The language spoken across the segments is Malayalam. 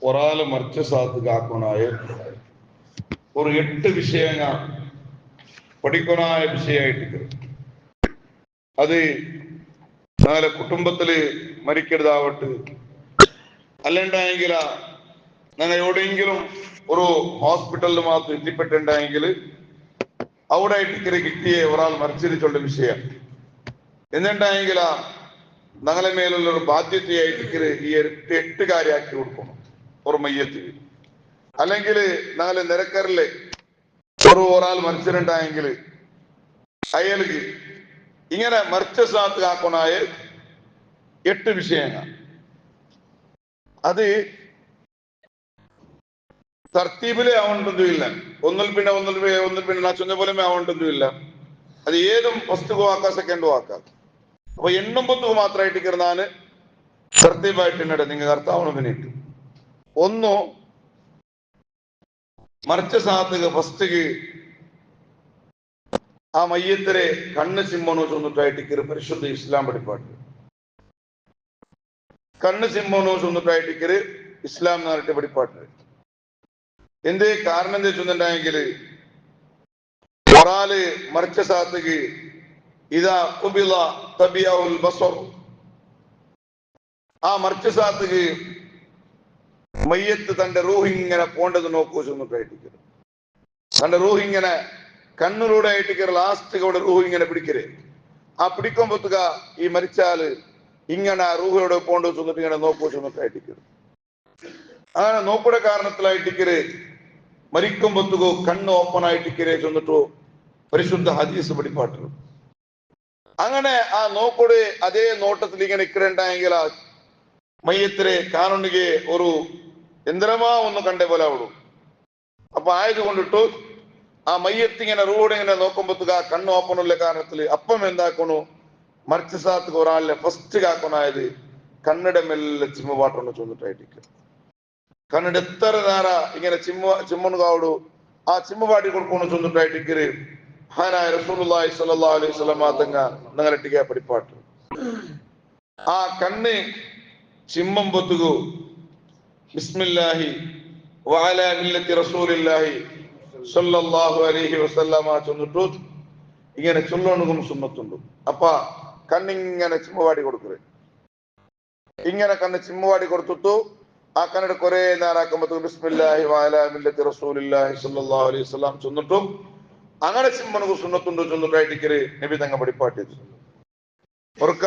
ഒരാള് മറിച്ച സാത്ത് കാക്കണായ ഒരു 8 വിഷയങ്ങൾ പഠിക്കണായ വിഷയമായിട്ട് അത് നാളെ കുടുംബത്തില് മരിക്കരുതാവട്ടെ, അല്ലണ്ടെങ്കിൽ ഞങ്ങൾ എവിടെയെങ്കിലും ഒരു ഹോസ്പിറ്റലിൽ മാത്രം എത്തിപ്പെട്ടുണ്ടെങ്കിൽ അവിടെ ആയിട്ട് കിട്ടിയ ഒരാൾ മരിച്ചിട്ടുള്ള വിഷയം എന്നുണ്ടെങ്കിൽ ഞങ്ങളെ മേലുള്ള ഒരു ബാധ്യതയായിട്ട് ഈ 8 കാര്യമാക്കി കൊടുക്കണം ഒരു മയ്യത്തിൽ. അല്ലെങ്കിൽ ഞങ്ങളെ നിരക്കറില് ഒരാൾ മരിച്ചിട്ടുണ്ടെങ്കിൽ അയാൾക്ക് ഇങ്ങനെ മറിച്ച സാത്ത് കാക്കണായ 8 വിഷയങ്ങൾ. അത് തർത്തീബിലെ ആവേണ്ടതുമില്ല, ഒന്നിൽ പിന്നെ ഞാൻ ചൊന്ന പോലെ ആവേണ്ടതുമില്ല. അത് ഏതും ഫസ്റ്റ് ആക്കാം സെക്കൻഡ് ആക്കാം. അപ്പൊ 89 മാത്രമായിട്ട് കിടന്നാല് തർത്തീബായിട്ട് നിങ്ങൾ കർത്താവണതിനിട്ട് ഒന്നു മറിച്ച സാത്ത് ഫസ്റ്റ് ആ മയ്യത്തിരെ കണ്ണ് സിമ്മോനോ ചൊന്നിട്ടായിട്ട് പരിശുദ്ധ ഇസ്ലാം പഠിപ്പാട്ട്. കണ്ണ് സിമ്മോനോ ചൊന്നിട്ടായിട്ട് ഇസ്ലാം എന്ന് പറഞ്ഞിട്ട് പഠിപ്പാട്ട്. എന്തേ കാരണം എന്താ വെച്ചിട്ടുണ്ടെങ്കിൽ ഒരാള് മറിച്ച സാത്തക്ക് ഇതാ ഖുബിള തബിയഉൽ ബസർ, ആ മറിച്ച സാത്തക്ക് മയ്യത്ത് തന്റെ റൂഹ് ഇങ്ങനെ പോണ്ടത് നോക്കൂ ചൊന്നിട്ടായിട്ട്. തന്റെ റൂഹ് ഇങ്ങനെ കണ്ണിലൂടെ ആയിട്ട് ലാസ്റ്റ് അവിടെ റൂഹ് ഇങ്ങനെ പിടിക്കരുത്. ആ പിടിക്കുമ്പോത്തുക ഈ മരിച്ചാല് ഇങ്ങനെ റൂഹിലൂടെ പോണ്ടത് ചൊന്നിട്ട് ഇങ്ങനെ നോക്കൂ ചൊന്നിട്ടായിട്ട്. അങ്ങനെ നോക്കുടെ കാരണത്തിലായിട്ട് മരിക്കുമ്പോത്തുകോ കണ്ണ് ഓപ്പൺ ആയിട്ട് ചൊന്നിട്ടു പരിശുദ്ധ ഹദീസ് പഠിപ്പാട്ടു. അങ്ങനെ ആ നോക്കോട് അതേ നോട്ടത്തിൽ ഇങ്ങനെ ഇക്കലുണ്ടായെങ്കിൽ ആ മയ്യത്തിരെ കാണുണ്ടെങ്കിൽ ഒരു യന്ത്രമാ ഒന്ന് കണ്ടേ പോലെ ആവിടും. അപ്പൊ ആയതുകൊണ്ടിട്ടു ആ മയ്യത്തിങ്ങനെ റോഡ് ഇങ്ങനെ നോക്കുമ്പോത്തുക കണ്ണ് ഓപ്പൺ ഉള്ള കാരണത്തില് അപ്പം എന്താക്കണു മറിച്ച സാത്ത് ഒരാളിലെ ഫസ്റ്റ് കാക്കണായത് കണ്ണിടെ മെല്ലെ ചിമ്മപാട്ടുണ്ട് ചൊന്നിട്ടായിട്ട്. കണ്ണിടെ എത്ര നേര ഇങ്ങനെ ചിമ്മണ് കാവടു ആ ചിമ്മപാട്ടി കൊടുക്കണം ചൊന്നിട്ടായിട്ട് ഹാനായ റസൂലുള്ളാഹി സ്വല്ലല്ലാഹു അലൈഹി വസല്ലം തങ്ങ നിങ്ങളിട്ടിക പഠിപ്പാട്ട്. ആ കണ്ണ് ചിമ്മമ്പൊത്തുകു ബിസ്മില്ലാഹി വഅലാ മില്ലത്തി റസൂലില്ലാഹി സ്വല്ലല്ലാഹു അലൈഹി വസല്ലം ചൊന്നിട്ടു ഇങ്ങനെ ചൊല്ലണകും സുന്നത്തുണ്ട്. അപ്പ കണ്ണിങ്ങനെ ചിമ്മപാടി കൊടുക്കുക. ഇങ്ങനെ കണ്ണ് ചിമ്മപാടി കൊടുത്തിട്ടു ആ കണ്ണിടെ കുറെ നേരാക്കുമ്പോ ബിസ്മില്ലാഹി വഅലാ മില്ലത്തി റസൂലില്ലാഹി സ്വല്ലല്ലാഹു അലൈഹി വസല്ലം ചൊന്നിട്ടും അങ്ങനെ ചിമ്മണക്ക് സുന്നത്തുണ്ട് ചൊന്നിട്ടായിട്ട് നബി തങ്ങ പഠിപ്പാട്ടിയത്. ഒർക്ക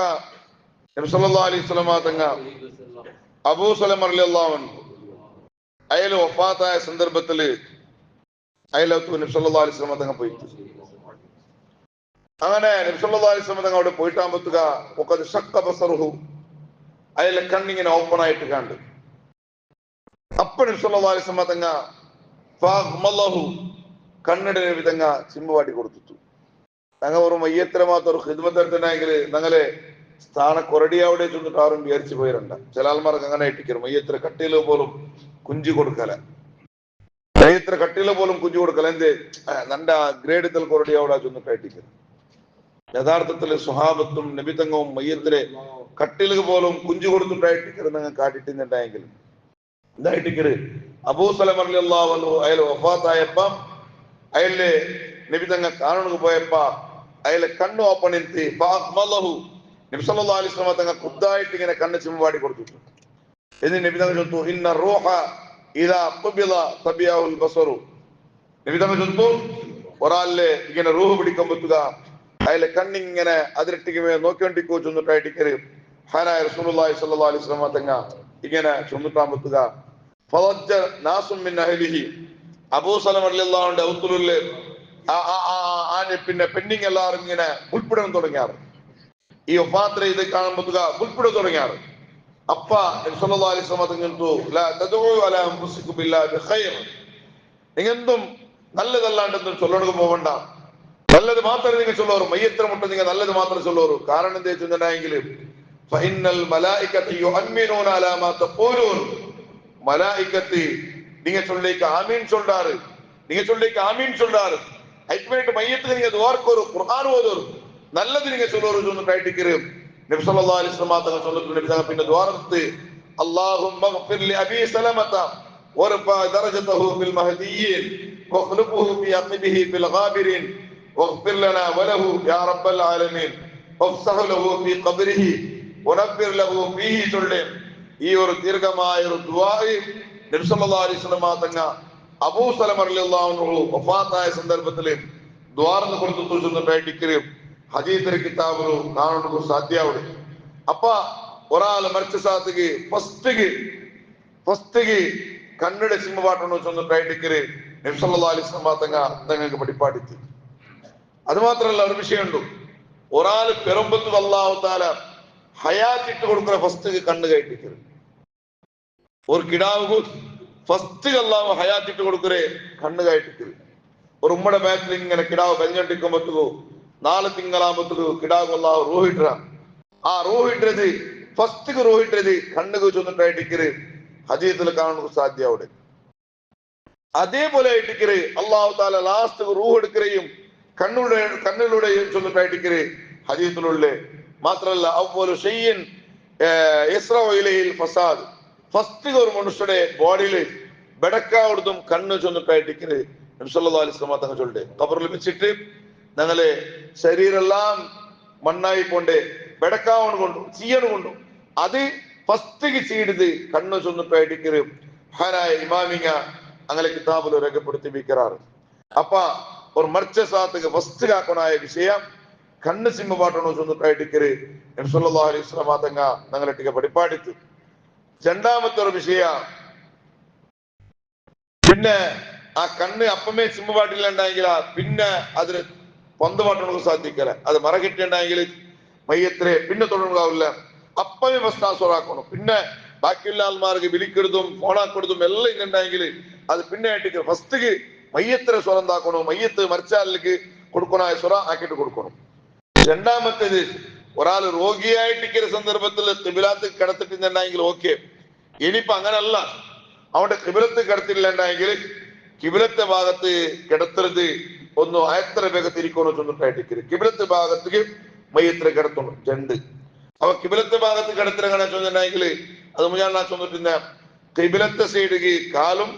നബി സല്ലല്ലാഹു അലൈഹി വസല്ലം തങ്ങ അബൂ സലമ റളിയല്ലാഹു അൻഹു അയാള് വഫാത്തായ സന്ദർഭത്തില് അയാളത്ത് നബി സല്ലല്ലാഹു അലൈഹി വസല്ലം തങ്ങ പോയിട്ട് അങ്ങനെ നബി സല്ലല്ലാഹു അലൈഹി വസല്ലം തങ്ങ അവിടെ പോയിട്ടാകുമ്പോത്തുക വഖദ് ശഖ്ഖ ബസറുഹു, അയാളെ കണ്ണിങ്ങനെ ഓപ്പൺ ആയിട്ട് കണ്ടു. അപ്പൊ നബി സല്ലല്ലാഹു അലൈഹി വസല്ലം തങ്ങ ഫഅഗ്മലഹു കണ്ണിടെ നബി തങ്ങ ചിമ്മുവാടി കൊടുത്തു. തങ്ങ ഒരു മയ്യത്തിനെ മാത്രം ഒരു ഖിദ്മത്ത് എടുത്തിട്ടുണ്ടെങ്കിൽ ഞങ്ങളെ സ്ഥാന കൊറടിയാവിടെ ചെന്നിട്ട് ആരും വിചാരിച്ചു പോയിരണ്ട. ചില ആൾമാർക്ക് അങ്ങനെ ഇട്ടിക്കരും മയ്യത്തിനെ കട്ടിയില് പോലും കുഞ്ചി കൊടുക്കല, മയ്യത്തിനെ കട്ടിയില് പോലും കുഞ്ചി കൊടുക്കല. എന്ത് നണ്ട ഗ്രേഡിത്തൽ കൊറടിയാവിടെ ചെന്നിട്ടായിട്ടിക്കരും. യഥാർത്ഥത്തില് സ്വഹാബത്തും നബിതങ്ങവും മയ്യത്തിലെ കട്ടില് പോലും കുഞ്ചു കൊടുത്തിട്ടായിട്ട് നിങ്ങൾ കാട്ടിട്ടുണ്ടായെങ്കിൽ എന്തായിട്ടിക്കര് അബൂ സലമ റളിയല്ലാഹു അൻഹു അയാൾ വഫാത്തായപ്പ അയാളെ നബി തങ്ങ കാണുക പോയപ്പ അയാളെ കണ്ണ് ഓപ്പൺ ചെയ്ത് നബി സല്ലല്ലാഹു അലൈഹി വസല്ലം തങ്ങ ഖുദ്ദായിട്ട് ഇങ്ങനെ കണ്ണ് ചിമ്മുവാടി കൊടുത്തു. എന്നിട്ട് നബി തങ്ങ ചൊല്ലുന്നു ഇന്ന റൂഹ ഇദാ ഖുബിള തബിയഉൽ ബസറു. നബി തങ്ങ ചൊല്ലുന്നു ഒരാളിലെ ഇങ്ങനെ റൂഹ് പിടിക്കുമ്പോത്തുക അയാളെ കണ്ണിങ്ങനെ അതിരട്ടിക്കുമേ നോക്കിക്കൊണ്ടിരിക്കോ ചൊന്നിട്ടായിട്ട് ഹാനായ റസൂലുള്ളാഹി സ്വല്ലല്ലാഹു അലൈഹി വസല്ലം തങ്ങ ഇങ്ങനെ ചൊന്നിട്ടാകുമ്പോത്തുക ഫവജ്ജ നാസും മിൻ അഹ്ലിഹി, അബൂ സലമ റളിയല്ലാഹു അൻഹു ഔത്തുലുല്ലെ പിന്നെ പെണ്ണിങ് എല്ലാവരും ഇങ്ങനെ ഉൾപ്പെടാൻ തുടങ്ങിയാറ്. ഈ വഫാത്ത് ഇത് കാണുമ്പോത്തുക ഉൾപ്പെടാൻ തുടങ്ങിയാറ്. അപ്പ നബി സല്ലല്ലാഹു അലൈഹി വസല്ലം തങ്ങ ലാ തദഉ അലാ അൻഫുസികും ബില്ലാഹി ബിഖൈർ, നിങ്ങെന്തും നല്ലതല്ലാണ്ടെന്നും ചൊല്ലണക്ക് പോകണ്ട, നല്ലത് മാത്രമേ നിങ്ങൾ ചൊല്ലോറു. മയ്യത്തിനെ മുട്ട നിങ്ങൾ നല്ലത് മാത്രം ചൊല്ലോറു. കാരണം എന്താ വെച്ചിട്ടുണ്ടെങ്കിൽ ഫഇന്നൽ മലായികത യുഅമ്മിനൂന അലാ മാ തഖൂലൂൻ, മലായികത്ത് நீங்க சொல்லிக்க ஆமீன் சொல்றாரு, நீங்க சொல்லிக்க ஆமீன் சொல்றாரு. ஐக்மேட் மய்யத்துக்கு நீங்க துஆக்கு ஒரு குர்ஆன் ஓதுரு, நல்லது நீங்க சொல்லுரு சொன்னு கைட்டிக்கிறேன். நபி ஸல்லல்லாஹு அலைஹி வஸல்லம் தங்க சொல்லுது நபி தங்க பின்ன துஆரத்து اللهم اغفر لأبي سلمة وارفع درجته في المهديين واخلفه في عقبه في الغابرين واغفر لنا وله يا رب العالمين وافسح له في قبره ونبر له فيه ചൊല്ലി ഈ ഒരു ദീർഘമായ ഒരു ദുആ നബി സല്ലല്ലാഹു അലൈഹി വസല്ലം തങ്ങൾ അബൂ സലമ റളിയല്ലാഹു അൻഹു വഫാത്തായ സന്ദർഭത്തിൽ ദ്വാരന്ന് കൊടുത്തു ചൊല്ലുന്നതായിട്ട് ഹദീസിലെ കിതാബിൽ കാണുന്നത് സാധ്യമാണ്. അപ്പ ഒരാൾ മരിച്ച സാത്തിക്ക് ഫസ്റ്റ് കണ്ണട സിംഹപാട്ടണോ ചൊല്ലുന്നതായിട്ട് നബി സല്ലല്ലാഹു അലൈഹി വസല്ലം തങ്ങൾക്ക് പഠിപ്പാടിച്ചു. അത് മാത്രമല്ല ഒരു വിഷയമുണ്ട്. ഒരാൾ പെരുമ്പത്ത് അല്ലാഹു തആല ഹയാത്ത് ഇട്ട് കൊടുക്കുന്ന ഫസ്റ്റ് കണ്ണ് കയറ്റിക്കരുത്. ഒരു കിടാവ് ഫസ്റ്റ് അല്ലാഹു ഹയാത്ത് ഇട്ട് കൊടുക്കേ കണ്ണ് കയറ്റിക്കരുത്. ഒരു ഉമ്മയുടെ ബാക്കിൽ ഇങ്ങനെ കിടാവ് ബെഞ്ഞണ്ടിക്കുമ്പോഴത്തോ 4 തിങ്കളാകുമ്പോഴത്തോ കിടാവ് അല്ലാഹു റൂഹിട്ട ആ റൂഹിട്ടത് ഫസ്റ്റ് റൂഹിട്ടത് കണ്ണുക ചൊന്നിട്ടായിട്ടിക്കര് ഹദീസിൽ കാണുന്നത് സാധ്യവിടെ. അതേപോലെ ആയിട്ടിക്കര് അല്ലാഹു തആല ലാസ്റ്റ് റൂഹ് എടുക്കുകയും കണ്ണിലൂടെയും ചൊന്നിട്ടായിട്ടിക്കര് ഹദീസിലുള്ള. മാത്രമല്ല അവ്വലു ഷൈഇൻ യസ്റഉ ഇലൈഹിൽ ഫസാദ് ഫസ്റ്റ് ഒരു മനുഷ്യരുടെ ബോഡിയിൽ ബെടക്കാവുന്നതും കണ്ണ് ചൊന്നിട്ടായിട്ടിക്കര് നബി സല്ലല്ലാഹു അലൈഹി വസല്ലം തങ്ങൾ ചൊല്ലിട്ട് ഖബറിൽ വെച്ചിട്ട് ഞങ്ങളെ ശരീരെല്ലാം മണ്ണായി പോണ്ടേ ബെടക്കാവണ് കൊണ്ടു ചീയണ് കൊണ്ടു അത് ഫസ്റ്റ് ചെയ്തത് കണ്ണ് ചൊന്നിട്ടായിട്ടിക്കര് ഹനായ ഇമാമിങ്ങ അങ്ങനെ കിതാബിൽ രേഖപ്പെടുത്തി വിക്കറാറ്. അപ്പ ഒരു മർച്ച സാത്തുക്ക് ഫസ്റ്റ് കാക്കണായ വിഷയം കണ്ണ് സിംഹപാട്ടണോ ചൊന്നിട്ടായിട്ടിക്കര് നബി സല്ലല്ലാഹു അലൈഹി വസല്ലം തങ്ങൾ ഞങ്ങളെ പഠിപ്പാടിച്ചു. രണ്ടാമത്തെ ഒരു വിഷയ പിന്നെ ആ കണ്ണ് അപ്പമേ സിംഹപാട്ടിലുണ്ടായെങ്കിൽ പിന്നെ അതിന് പന്ത് പാട്ടണക്ക് സാധിക്കല. അത് മറ കിട്ടിയുണ്ടായെങ്കിൽ മയ്യത്തിനെ പിന്നെ തുടങ്ങാവില്ല. അപ്പമേ ഫസ്റ്റ് ആസ്വറാക്കണം. പിന്നെ ബാക്കിയുള്ള ആൾമാർക്ക് വിളിക്കരുതും ഫോണാക്കരുതും എല്ലാം ഇന്നുണ്ടെങ്കിൽ അത് പിന്നെ ആയിട്ട് ഫസ്റ്റ് മയ്യത്തിനെ സ്വരം എന്താക്കണോ മയ്യത്ത് മരിച്ചാലിലേക്ക് കൊടുക്കണായ സ്വറ ആക്കിയിട്ട് കൊടുക്കണം. രണ്ടാമത്തേത് ഒരാൾ രോഗിയായിട്ടിരിക്കുന്ന സന്ദർഭത്തിൽ കിബിലത്ത് കിടത്തിട്ടുണ്ടെങ്കിൽ ഓക്കെ. ഇനിയിപ്പോ അങ്ങനല്ല അവന്റെ കിബിലത്ത് കിടത്തില്ലെങ്കിൽ കിബിലത്തെ ഭാഗത്ത് കിടത്തരുത് ഒന്ന് എത്ര വേഗത്തിൽ ഇരിക്കണോ ചൊന്നിട്ടായിട്ടിരിക്കരുത്. കിബിലത്ത് ഭാഗത്തേക്ക് മയ്യത്തിനെ കിടത്തണം. 2 അവ കിബിലത്തെ ഭാഗത്ത് കിടത്തിനെ ചൊന്നിട്ടുണ്ടെങ്കിൽ അത് ഞാൻ ചൊന്നിട്ടില്ല കിബിലത്തെ സൈഡിക്ക് കാലും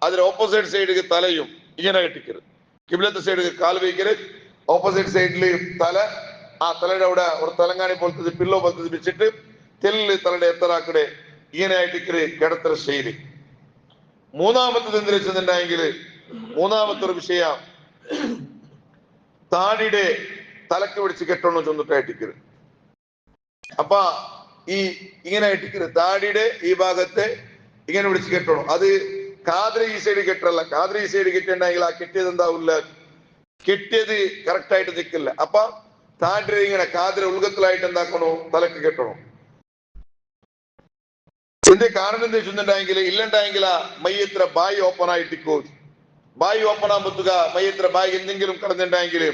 അതിന് ഓപ്പോസിറ്റ് സൈഡിക്ക് തലയും ഇങ്ങനെ കെട്ടിക്കരുത്. കിബിലത്തെ സൈഡിക്ക് കാല് വയ്ക്കരുത്. ഓപ്പോസിറ്റ് സൈഡില് തല ആ തലയുടെ അവിടെ ഒരു തലങ്ങാണി പോലത്തെ പില്ലോ പോലത്തെ വെച്ചിട്ട് തെല്ല് തലയുടെ എത്തറാക്കടെ ഇങ്ങനെ ആയിട്ടിക്കര് കിടത്തര ശൈലി. മൂന്നാമത്തത് എന്ത് വെച്ചിട്ടുണ്ടെങ്കിൽ മൂന്നാമത്തെ ഒരു വിഷയ താടിയുടെ തലക്ക് പിടിച്ച് കെട്ടണോ ചൊന്നിട്ടായിട്ടിക്കര്. അപ്പ ഈ ഇങ്ങനെ ആയിട്ടിക്കര് താടിയുടെ ഈ ഭാഗത്തെ ഇങ്ങനെ പിടിച്ച് കെട്ടണം. അത് കാതിര ഈ സൈഡ് കെട്ടല്ല. കാതിര ഈ സൈഡ് കെട്ടിയിട്ടുണ്ടെങ്കിൽ ആ കെട്ടിയത് എന്താവില്ല കെട്ടിയത് കറക്റ്റ് ആയിട്ട് നിൽക്കില്ല. അപ്പൊ താടിര ഇങ്ങനെ കാതിര ഉൾഗത്തിലായിട്ട് എന്താക്കണോ തലക്ക് കെട്ടണം. ഇതിന്റെ കാരണം എന്താ വെച്ചിട്ടുണ്ടെങ്കിൽ ഇല്ലണ്ടായെങ്കിൽ മയ്യത്ര ബായി ഓപ്പൺ ആയിട്ടിക്കോ. ബായി ഓപ്പൺ ആകുമ്പോത്തുക മയ്യത്ര ബായി എന്തെങ്കിലും കടന്നിട്ടുണ്ടെങ്കിൽ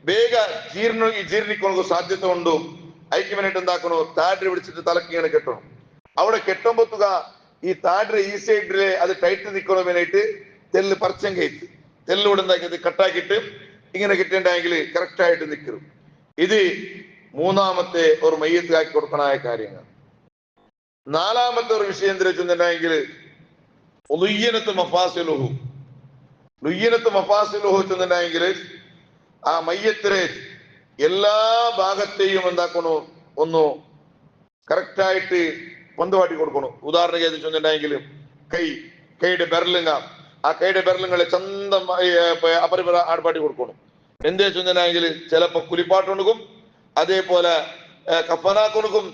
വേഗ ജീർണിക്കൊണക്ക് സാധ്യത ഉണ്ടോ. അതിക്ക് വേണ്ടിട്ട് എന്താക്കണോ താടിര പിടിച്ചിട്ട് തലക്ക് ഇങ്ങനെ കെട്ടണം. അവിടെ കെട്ടുമ്പോത്തുക ഈ താടിര ഈ സൈഡിലെ അത് ടൈറ്റ് നിൽക്കണോ വേണ്ടിയിട്ട് തെല്ല് പറിച്ചം കയറ്റി തെല്ലൂടെ എന്താക്കിയത് കട്ടാക്കിയിട്ട് ഇങ്ങനെ കിട്ടേണ്ടെങ്കിൽ കറക്റ്റ് ആയിട്ട് നിൽക്കും. ഇത് മൂന്നാമത്തെ ഒരു മയ്യത്താക്കി കൊടുക്കണായ കാര്യങ്ങൾ. നാലാമത്തെ ഒരു വിഷയം തിരിച്ചുണ്ടെങ്കിൽ ലുയ്യനത്ത് മഫാസിലുഹു ചെന്നുണ്ടെങ്കിൽ ആ മയ്യത്തിനെ എല്ലാ ഭാഗത്തെയും എന്താക്കണോ ഒന്ന് കറക്റ്റായിട്ട് പന്തുപാട്ടി കൊടുക്കണം. ഉദാഹരണം ചെയ്ത് ചെന്നിട്ടുണ്ടെങ്കിൽ കൈയുടെ ബെർലിങ്ങ ആ കൈയുടെ ബെർലിങ്ങളെ ചന്തം അപരിപര ആടുപാട്ടി കൊടുക്കണം. എന്ത് വെച്ചിട്ടുണ്ടെങ്കിൽ ചിലപ്പോ കുലിപ്പാട്ട് കൊടുക്കും, അതേപോലെ കഫനാക്കൊടുക്കും,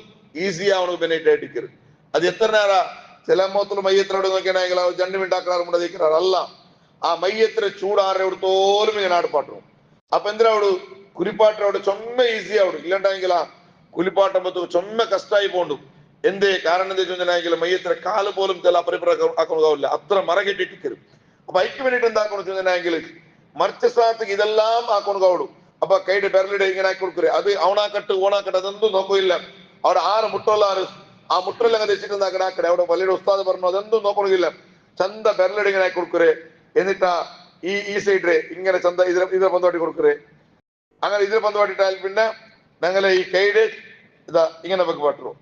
ഈസി ആവണം ബെനൈറ്റായിട്ടിക്കരുത്. അത് എത്ര നേരാ ചില മോത്തിൽ മയ്യത്തിനോട് നോക്കിയാണെങ്കിൽ ജണ്ട് മിണ്ടാക്കാറുണ്ടാ അല്ല ആ മയ്യത്തിന് ചൂടാറെടുത്തോലും ഇങ്ങനെ ആടുപാട്ടും. അപ്പൊ എന്തിനാവു കുലിപ്പാട്ടിനോട് ചൊമ്മ ഈസി ആവണം. ഇല്ലണ്ടെങ്കിൽ ആ കുലിപ്പാട്ടുമ്പോ ചൊമ്മ കഷ്ടമായി പോണ്ടും. എന്തേ കാരണം എന്താ വെച്ചിട്ടുണ്ടെങ്കിൽ മയ്യത്തിന് കാല് പോലും ചില അപരിപര ആക്കണതാവില്ല. അത്ര മറ കെട്ടിട്ടിക്കരും. അപ്പൊ അതിക്ക് വേണ്ടിട്ട് എന്താക്കണം വെച്ചിട്ടുണ്ടെങ്കിൽ മറിച്ച സ്ഥലത്തേക്ക് ഇതെല്ലാം ആക്കണതാവിടും. അപ്പൊ കൈയുടെ ബെരലിടെ ഇങ്ങനെ ആക്കി കൊടുക്കരുത്. അത് ഔണാക്കട്ട് ഓണാക്കട്ട് അതൊന്നും നോക്കില്ല. അവിടെ 6 മുട്ടുള്ള ആ മുട്ടെല്ലാം തെച്ചിട്ട് എന്താക്കണാക്കടെ അവിടെ വലിയ ഉസ്താദ് പറഞ്ഞു അതൊന്നും നോക്കണില്ല. ചന്ത ബെരലിടെ ഇങ്ങനെ ആക്കി കൊടുക്കരേ. എന്നിട്ടാ ഈ സൈഡിലെ ഇങ്ങനെ ചന്ത ഇതിനെ പന്തുവാട്ടി കൊടുക്കരേ. അങ്ങനെ ഇതിനെ പന്തുവാട്ടിട്ടാൽ പിന്നെ ഞങ്ങളെ ഈ കൈയുടെ ഇതാ ഇങ്ങനെ പക്ക് പാട്ടണം.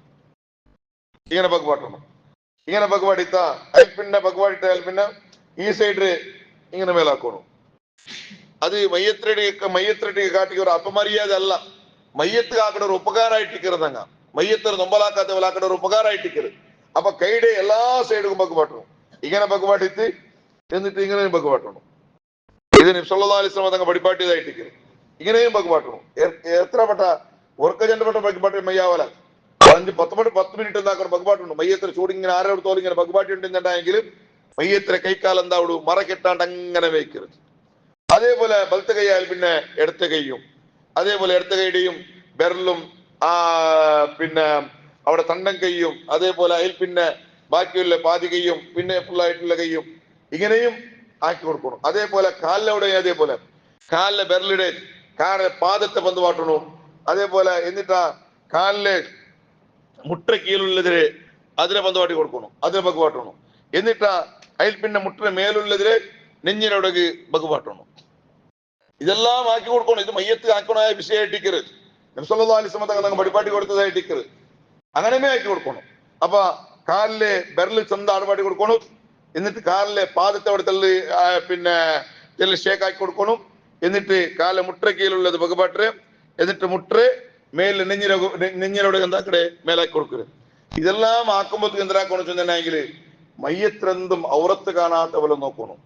ഇങ്ങനെ ബഗ്വാടിത്ത അയൽപ്പിന്നെ ബഗ്വാടിട്ട അയൽപ്പിന്നെ ഈ സൈഡ് ഇങ്ങനെ മേലാക്കണം. അത് മയ്യത്തിരട്ടിಗೆ കാട്ടിക്ക് ഒരു അപമര്യാദ അല്ല, മയ്യത്ത് കാക്കട ഒരു ഉപകാരമായിട്ടിരിക്കുന്നതങ്ങ. മയ്യത്തിന് നൊമ്പലാക്കാത്തവലാക്കട ഒരു ഉപകാരമായിട്ടിരിക്കരുത്. അപ്പൊ കൈയുടെ എല്ലാ സൈഡും ബഗ്വാട്ടണം. ഇങ്ങനെ ബഗ്വാട്ടിത്ത് എന്നിട്ട് ഇങ്ങനെയും ബഗ്വാട്ടണം. ഇത് നബി സല്ലല്ലാഹു അലൈഹി വസല്ലം തങ്ങൾ പഠിപ്പാട്ടിയതായിട്ടിരിക്കരുത്. ഇങ്ങനെയും ബഗ്വാട്ടണം. എത്ര പെട്ട ഉറക്ക ചെണ്ടപ്പെട്ട ബഗ്വാട്ടി മയ്യാവല 10 മിനിറ്റ് എന്താക്കണം ബഗ്വാട്ടുണ്ട്. മയ്യത്തിന് ചൂട് ഇങ്ങനെ ആരോടത്തോളം ഇങ്ങനെ ബഗ്വാട്ടി ഉണ്ടെന്നുണ്ടെങ്കിലും മയ്യത്തിലെ കൈക്കാൽ എന്താവിടും മറ കെട്ടാണ്ട് അങ്ങനെ വയ്ക്കരുത്. അതേപോലെ വലത്തെ കൈയാൽ പിന്നെ ഇടത്തെ കൈയും, അതേപോലെ ഇടത്തെ കൈയുടെയും ബെരലും പിന്നെ അവിടെ തണ്ടൻ കൈയും, അതേപോലെ അതിൽ പിന്നെ ബാക്കിയുള്ള പാതി കൈയും പിന്നെ ഫുള്ളായിട്ടുള്ള കൈയും ഇങ്ങനെയും ആക്കി കൊടുക്കണം. അതേപോലെ കാലിലവിടെ അതേപോലെ കാലിലെ ബെരലിടെ കാലിലെ പാദത്തെ പന്ത് പാട്ടണം. അതേപോലെ എന്നിട്ടാ കാലിലെ മുട്ട കീഴുള്ളതിരെ അതിനെ പന്ത് പാട്ടി കൊടുക്കണം, അതിനെ ബഗ് പാട്ടണം. എന്നിട്ടാ അതിൽ പിന്നെ മുട്ടിന് മേലുള്ളതിരെ നെഞ്ഞിനോടക്ക് ബഗ് പാട്ടണം. ഇതെല്ലാം ആക്കി കൊടുക്കണം. ഇത് മയ്യത്ത് ആക്കണമായ വിഷയമായിട്ടിക്കരുത്. നബി സല്ലല്ലാഹു അലൈഹി വസല്ലം തങ്ങൾ പഠിപ്പാട്ടി കൊടുത്തതായിട്ടിക്കരുത്. അങ്ങനെമേ ആക്കി കൊടുക്കണം. അപ്പൊ കാലിലെ ബെരല് ചന്ത ആടുപാട്ടി കൊടുക്കണം. എന്നിട്ട് കാലിലെ പാദത്തെ അവിടെ തള്ളി പിന്നെ തെല്ല് ഷേക്ക് ആക്കി കൊടുക്കണം. എന്നിട്ട് കാലിലെ മുട്ട കീഴിലുള്ളത് ബഗുപാട്ടര്, എന്നിട്ട് മുട്ടറ് മേലിൽ നെഞ്ഞിനോട് എന്താക്കടെ മേലാക്കി കൊടുക്കരുത്. ഇതെല്ലാം ആക്കുമ്പോഴത്തേക്ക് എന്താക്കണം വെച്ചിട്ടുണ്ടെങ്കിൽ മയ്യത്രെന്തും ഔറത്ത് കാണാത്ത പോലെ നോക്കണം.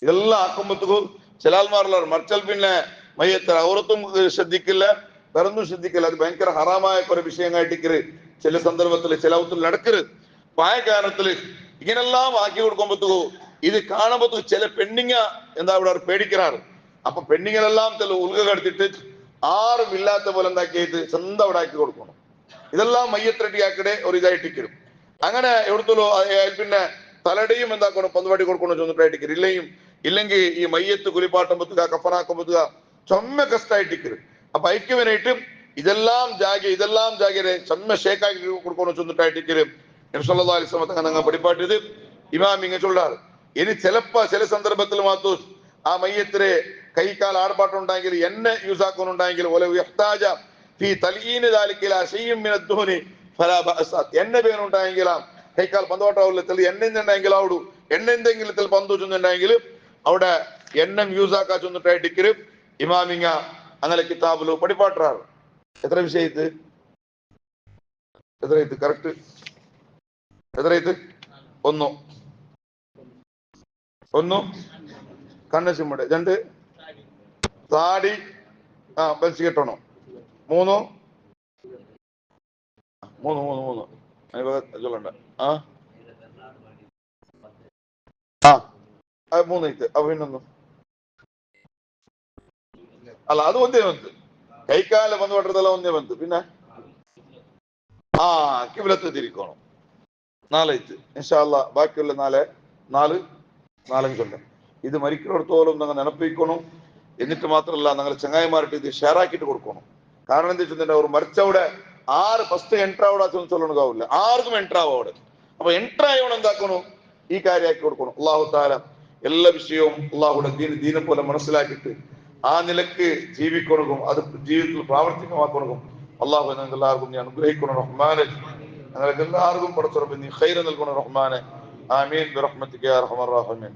ഇതെല്ലാം ആക്കുമ്പോഴത്തേക്കും ചില ആൾമാരുള്ള മറിച്ചാൽ പിന്നെ മയ്യത്ത് ഔറത്തും ശ്രദ്ധിക്കില്ല, വേറൊന്നും ശ്രദ്ധിക്കില്ല. അത് ഭയങ്കര ഹറാമായ കുറെ വിഷയങ്ങളായിട്ടിക്കര് ചില സന്ദർഭത്തിൽ ചില ഔത്തിൽ നടക്കരുത്. പായ കാരണത്തില് ഇങ്ങനെല്ലാം ആക്കി കൊടുക്കുമ്പോഴത്തേക്കും ഇത് കാണുമ്പോഴത്തേക്കും ചില പെണ്ണിങ്ങ എന്താ ഇവിടെ പേടിക്കാറ്. അപ്പൊ പെണ്ണിങ്ങളെല്ലാം ചില ഉൽക കടത്തിട്ട് ആറും ഇല്ലാത്ത പോലെ എന്താക്കിയിട്ട് സ്വന്തം അവിടെ ആക്കി കൊടുക്കണം. ഇതെല്ലാം മയ്യത്ത് ആക്കിടെ ഒരു ഇതായിട്ടിക്കരും. അങ്ങനെ എവിടത്തല്ലോ പിന്നെ തലയുടെയും എന്താക്കണം പന്തുപാട്ടി കൊടുക്കണം ചൊന്നിട്ടായിട്ടിക്കരും. ഇല്ലെങ്കിൽ ഈ മയ്യത്ത് കുലിപ്പാട്ടുമ്പത്തുക കഫനാക്കുമ്പത്തുക ചൊമ്മ കഷ്ടായിട്ടിക്കരും. അപ്പൊ ഐക്യവനായിട്ടും ഇതെല്ലാം ജാഗ്യരെ ചൊമ്മ ഷേക്കാക്കി കൊടുക്കണം ചൊന്നിട്ടായിട്ടിക്കരും. നബി സല്ലല്ലാഹു അലൈഹി വസല്ലം തങ്ങൾ പഠിപ്പാട്ടിയത് ഇമാം ഇങ്ങനെ ചൊല്ലാറ്. ഇനി ചില സന്ദർഭത്തിൽ മാത്രം ആ മയ്യത്തിലെ കൈക്കാൽ ആർപ്പാട്ടുണ്ടെങ്കിൽ എന്നെ യൂസ് ആക്കുന്നുണ്ടെങ്കിൽ എണ്ണ പേരുണ്ടായെങ്കിൽ കൈക്കാൽ പന്തോട്ടാവില്ല എണ്ണ ഉണ്ടെങ്കിൽ അവിടെ എണ്ണ എന്തെങ്കിലും പന്ത് വെച്ചുണ്ടെങ്കിൽ അവിടെ എണ്ണം യൂസ് ആക്കാ ചെന്നിട്ടായിട്ടിക്കര് ഇമാമിങ്ങ അങ്ങനെ കിതാബില് പഠിപ്പാട്ടാറ്. എത്ര വിഷയത്ത് കറക്റ്റ് എത്രയത്ത് ഒന്നു കണ്ണ ചിമ്മട് 2 താടി വലിച്ചു കെട്ടണോ 3 ചൊല്ലണ്ട 3 ഇത്ത് അപ്പൊ പിന്നൊന്നു അല്ല അത് ഒന്നേ വന്ന് കൈക്കാല വന്ന് പെട്ടതല്ല ഒന്നേ വന്ന് പിന്നെ കിബിലത്ത് തിരിക്കണം 4 ഇത്ത് ഇൻഷാ അല്ലാഹ് ബാക്കിയുള്ള 4 ഇത് മരിക്കുന്നിടത്തോളം നിങ്ങൾ നിലപ്പിക്കണം. എന്നിട്ട് മാത്രമല്ല നിങ്ങൾ ചങ്ങായിമാർക്ക് ഇത് ഷെയർ ആക്കിയിട്ട് കൊടുക്കണം. കാരണം എന്താ വെച്ചിട്ടുണ്ടെങ്കിൽ അവർ മരിച്ചവിടെ 6 ഫസ്റ്റ് എൻട്രാ അവിടെ ചൊല്ലണതാവില്ല, ആർക്കും എൻട്രാ ആവും അവിടെ. അപ്പൊ എൻട്രാ ആയവണം എന്താക്കണം ഈ കാര്യമാക്കി കൊടുക്കണം. അള്ളാഹു താല എല്ലാ വിഷയവും അള്ളാഹുടെ ദീനെ പോലെ മനസ്സിലാക്കിയിട്ട് ആ നിലക്ക് ജീവിക്കണം, അത് ജീവിതത്തിൽ പ്രാവർത്തികമാക്കണം. അള്ളാഹു ഞങ്ങൾക്ക് എല്ലാവർക്കും നീ അനുഗ്രഹിക്കണം റഹ്മാനെ. ഞങ്ങൾക്ക് എല്ലാവർക്കും പടച്ചുറപ്പ് നീ ഖൈർ നൽകണം റഹ്മാനെ. ആമീൻ ബിറഹ്മതിക യാ അർഹമർ റഹീമീൻ.